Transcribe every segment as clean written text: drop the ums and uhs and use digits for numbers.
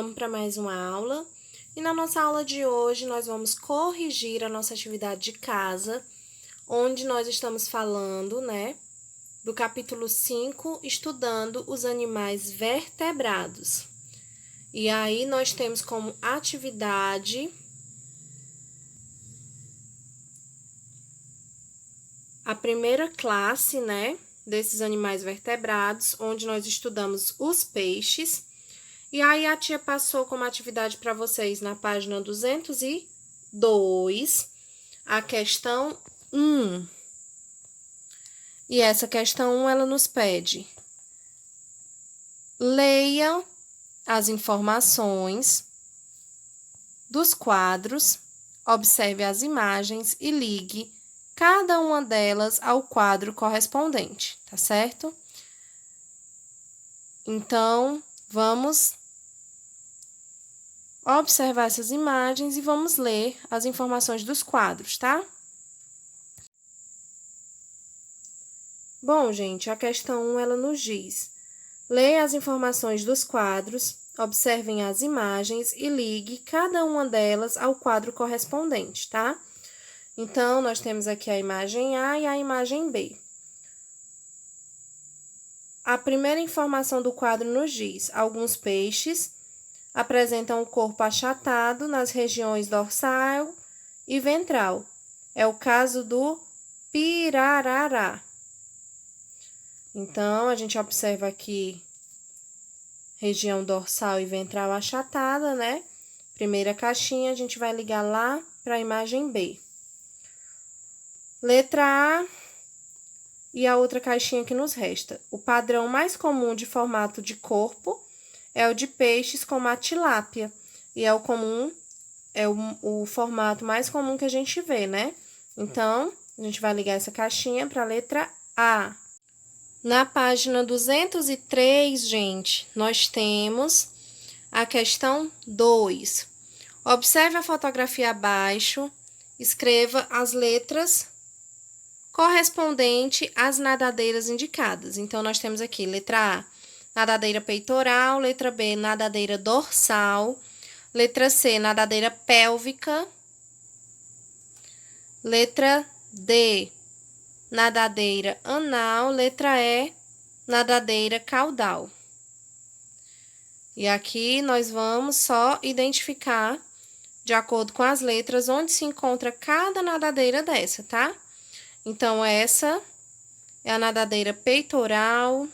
Vamos para mais uma aula. E na nossa aula de hoje, nós vamos corrigir a nossa atividade de casa, onde nós estamos falando, do capítulo 5, estudando os animais vertebrados. E aí, nós temos como atividade a primeira classe, desses animais vertebrados, onde nós estudamos os peixes. E aí, a tia passou como atividade para vocês na página 202, a questão 1. E essa questão 1, ela nos pede: leia as informações dos quadros, observe as imagens e ligue cada uma delas ao quadro correspondente, tá certo? Então, vamos observar essas imagens e vamos ler as informações dos quadros, tá? Bom, gente, a questão 1, ela nos diz: leia as informações dos quadros, observem as imagens e ligue cada uma delas ao quadro correspondente, tá? Então, nós temos aqui a imagem A e a imagem B. A primeira informação do quadro nos diz: alguns peixes apresentam o corpo achatado nas regiões dorsal e ventral. É o caso do pirarará. Então, a gente observa aqui região dorsal e ventral achatada, Primeira caixinha, a gente vai ligar lá para a imagem B. Letra A e a outra caixinha que nos resta. O padrão mais comum de formato de corpo é o de peixes como a tilápia. E é o formato mais comum que a gente vê, Então, a gente vai ligar essa caixinha para a letra A. Na página 203, gente, nós temos a questão 2. Observe a fotografia abaixo, escreva as letras correspondentes às nadadeiras indicadas. Então, nós temos aqui letra A, nadadeira peitoral, letra B, nadadeira dorsal, letra C, nadadeira pélvica, letra D, nadadeira anal, letra E, nadadeira caudal. E aqui nós vamos só identificar, de acordo com as letras, onde se encontra cada nadadeira dessa, tá? Então, essa é a nadadeira peitoral,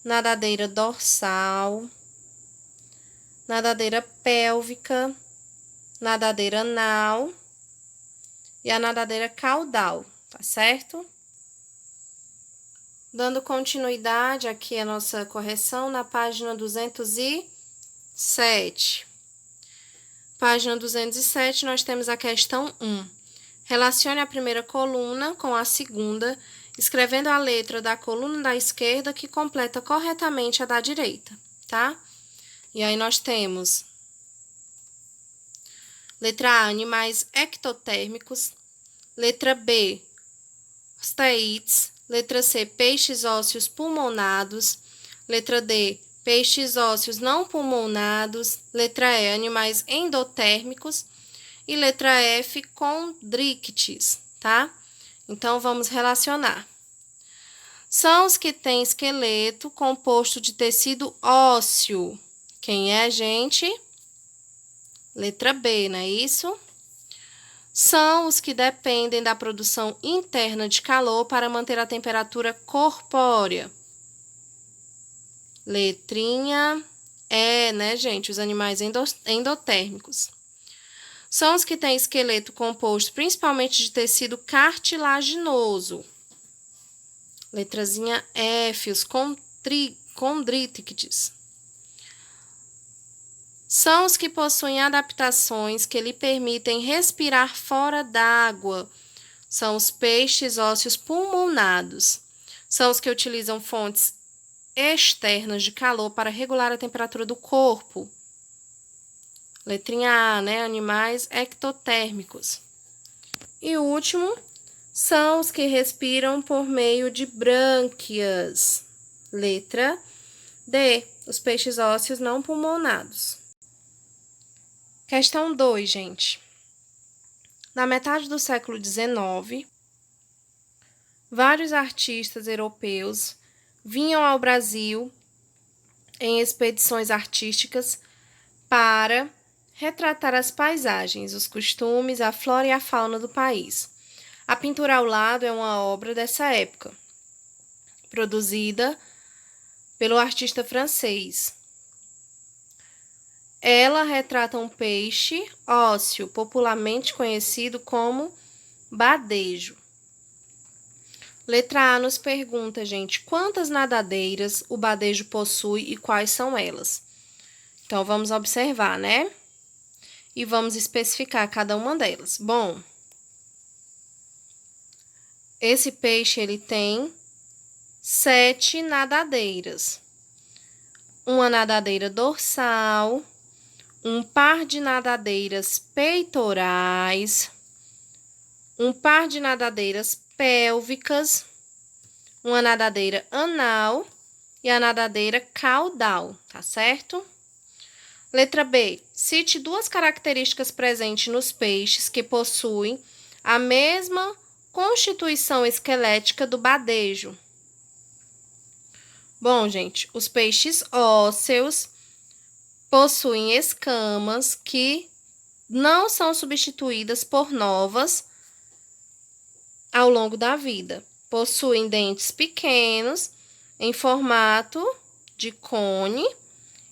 nadadeira dorsal, nadadeira pélvica, nadadeira anal e a nadadeira caudal, tá certo? Dando continuidade aqui à nossa correção na página 207. Página 207, nós temos a questão 1. Relacione a primeira coluna com a segunda, escrevendo a letra da coluna da esquerda que completa corretamente a da direita, tá? E aí nós temos letra A, animais ectotérmicos, letra B, osteites, letra C, peixes ósseos pulmonados, letra D, peixes ósseos não pulmonados, letra E, animais endotérmicos e letra F, condrictes, tá? Então, vamos relacionar. São os que têm esqueleto composto de tecido ósseo. Quem é, gente? Letra B, não é isso? São os que dependem da produção interna de calor para manter a temperatura corpórea. Letrinha E, gente? Os animais endotérmicos. São os que têm esqueleto composto principalmente de tecido cartilaginoso. Letrazinha F, os condrítictes. São os que possuem adaptações que lhe permitem respirar fora d'água. São os peixes ósseos pulmonados. São os que utilizam fontes externas de calor para regular a temperatura do corpo. Letrinha A, animais ectotérmicos. E o último, são os que respiram por meio de brânquias. Letra D, os peixes ósseos não pulmonados. Questão 2, gente. Na metade do século XIX, vários artistas europeus vinham ao Brasil em expedições artísticas para retratar as paisagens, os costumes, a flora e a fauna do país. A pintura ao lado é uma obra dessa época, produzida pelo artista francês. Ela retrata um peixe ósseo, popularmente conhecido como badejo. Letra A nos pergunta, gente, quantas nadadeiras o badejo possui e quais são elas? Então, vamos observar, né? E vamos especificar cada uma delas. Bom, esse peixe, ele tem 7 nadadeiras. Uma nadadeira dorsal, um par de nadadeiras peitorais, um par de nadadeiras pélvicas, uma nadadeira anal e a nadadeira caudal, tá certo? Letra B. Cite 2 características presentes nos peixes que possuem a mesma constituição esquelética do badejo. Bom, gente, os peixes ósseos possuem escamas que não são substituídas por novas ao longo da vida. Possuem dentes pequenos, em formato de cone,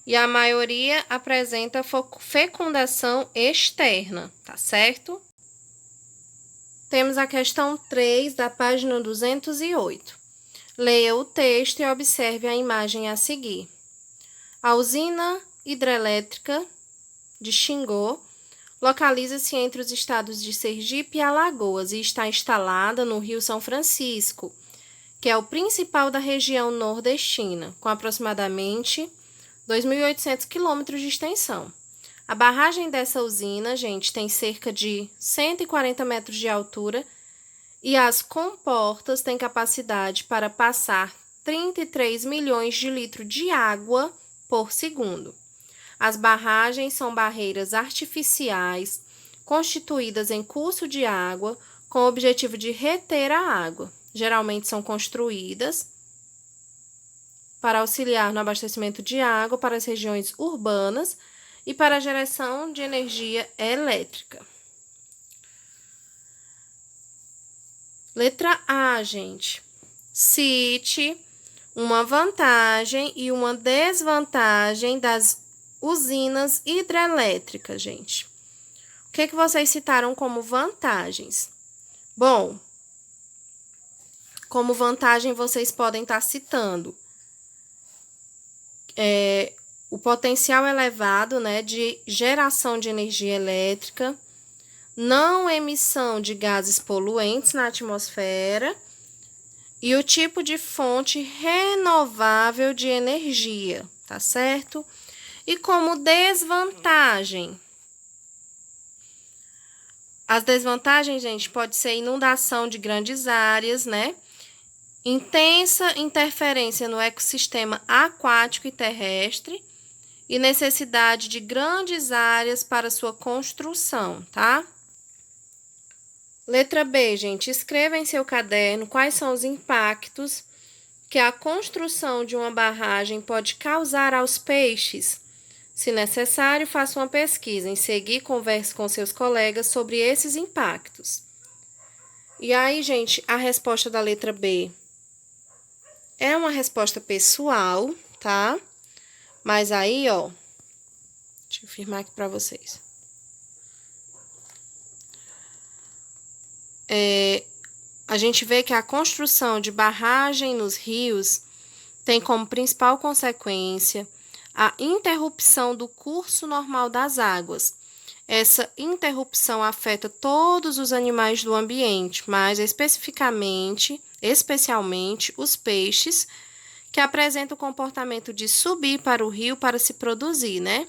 e a maioria apresenta fecundação externa, tá certo? Temos a questão 3 da página 208. Leia o texto e observe a imagem a seguir. A usina hidrelétrica de Xingó localiza-se entre os estados de Sergipe e Alagoas e está instalada no Rio São Francisco, que é o principal da região nordestina, com aproximadamente 2.800 quilômetros de extensão. A barragem dessa usina, gente, tem cerca de 140 metros de altura e as comportas têm capacidade para passar 33 milhões de litros de água por segundo. As barragens são barreiras artificiais constituídas em curso de água com o objetivo de reter a água. Geralmente são construídas para auxiliar no abastecimento de água para as regiões urbanas e para a geração de energia elétrica. Letra A, gente. Cite uma vantagem e uma desvantagem das usinas hidrelétricas, gente. O que vocês citaram como vantagens? Bom, como vantagem vocês podem estar citando o potencial elevado, né, de geração de energia elétrica, não emissão de gases poluentes na atmosfera e o tipo de fonte renovável de energia, tá certo? E como desvantagem, as desvantagens, gente, pode ser inundação de grandes áreas, né? Intensa interferência no ecossistema aquático e terrestre e necessidade de grandes áreas para sua construção, tá? Letra B, gente, escreva em seu caderno quais são os impactos que a construção de uma barragem pode causar aos peixes. Se necessário, faça uma pesquisa. Em seguir, converse com seus colegas sobre esses impactos. E aí, gente, a resposta da letra B é uma resposta pessoal, tá? Mas aí, ó, deixa eu firmar aqui para vocês. A gente vê que a construção de barragem nos rios tem como principal consequência a interrupção do curso normal das águas. Essa interrupção afeta todos os animais do ambiente, mas especialmente os peixes, que apresentam o comportamento de subir para o rio para se produzir, né?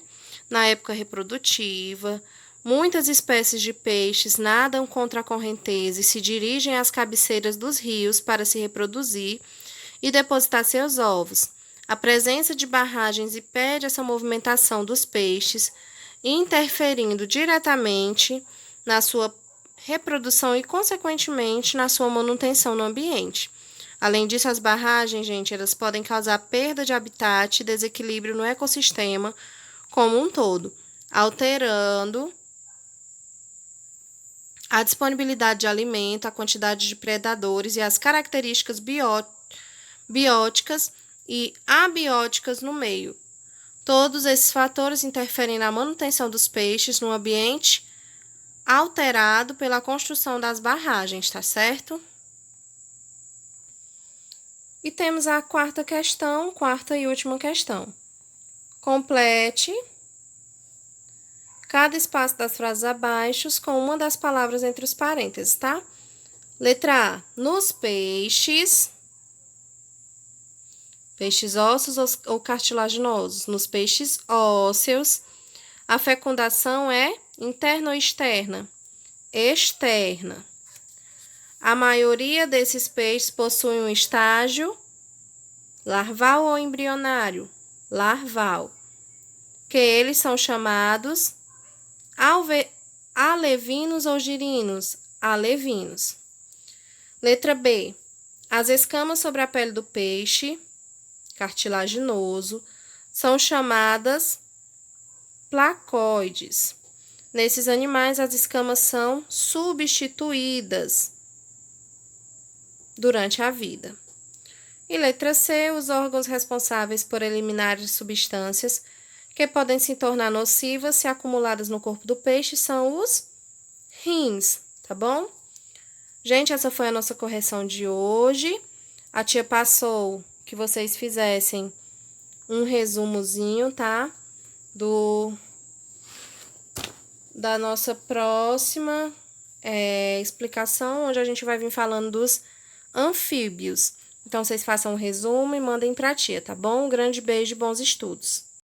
Na época reprodutiva, muitas espécies de peixes nadam contra a correnteza e se dirigem às cabeceiras dos rios para se reproduzir e depositar seus ovos. A presença de barragens impede essa movimentação dos peixes, interferindo diretamente na sua reprodução e, consequentemente, na sua manutenção no ambiente. Além disso, as barragens, gente, elas podem causar perda de habitat e desequilíbrio no ecossistema como um todo, alterando a disponibilidade de alimento, a quantidade de predadores e as características bióticas e abióticas no meio. Todos esses fatores interferem na manutenção dos peixes no ambiente alterado pela construção das barragens, tá certo? E temos a quarta e última questão. Complete cada espaço das frases abaixo com uma das palavras entre os parênteses, tá? Letra A. Nos peixes ósseos ou cartilaginosos. Nos peixes ósseos, a fecundação é interna ou externa? Externa. A maioria desses peixes possui um estágio larval ou embrionário? Larval. Que eles são chamados alevinos ou girinos? Alevinos. Letra B. As escamas sobre a pele do peixe cartilaginoso são chamadas placoides. Nesses animais, as escamas são substituídas durante a vida. E letra C, os órgãos responsáveis por eliminar substâncias que podem se tornar nocivas se acumuladas no corpo do peixe são os rins, tá bom? Gente, essa foi a nossa correção de hoje. A tia passou que vocês fizessem um resumozinho, tá? Da nossa próxima explicação, onde a gente vai vir falando dos anfíbios. Então, vocês façam um resumo e mandem pra tia, tá bom? Um grande beijo e bons estudos!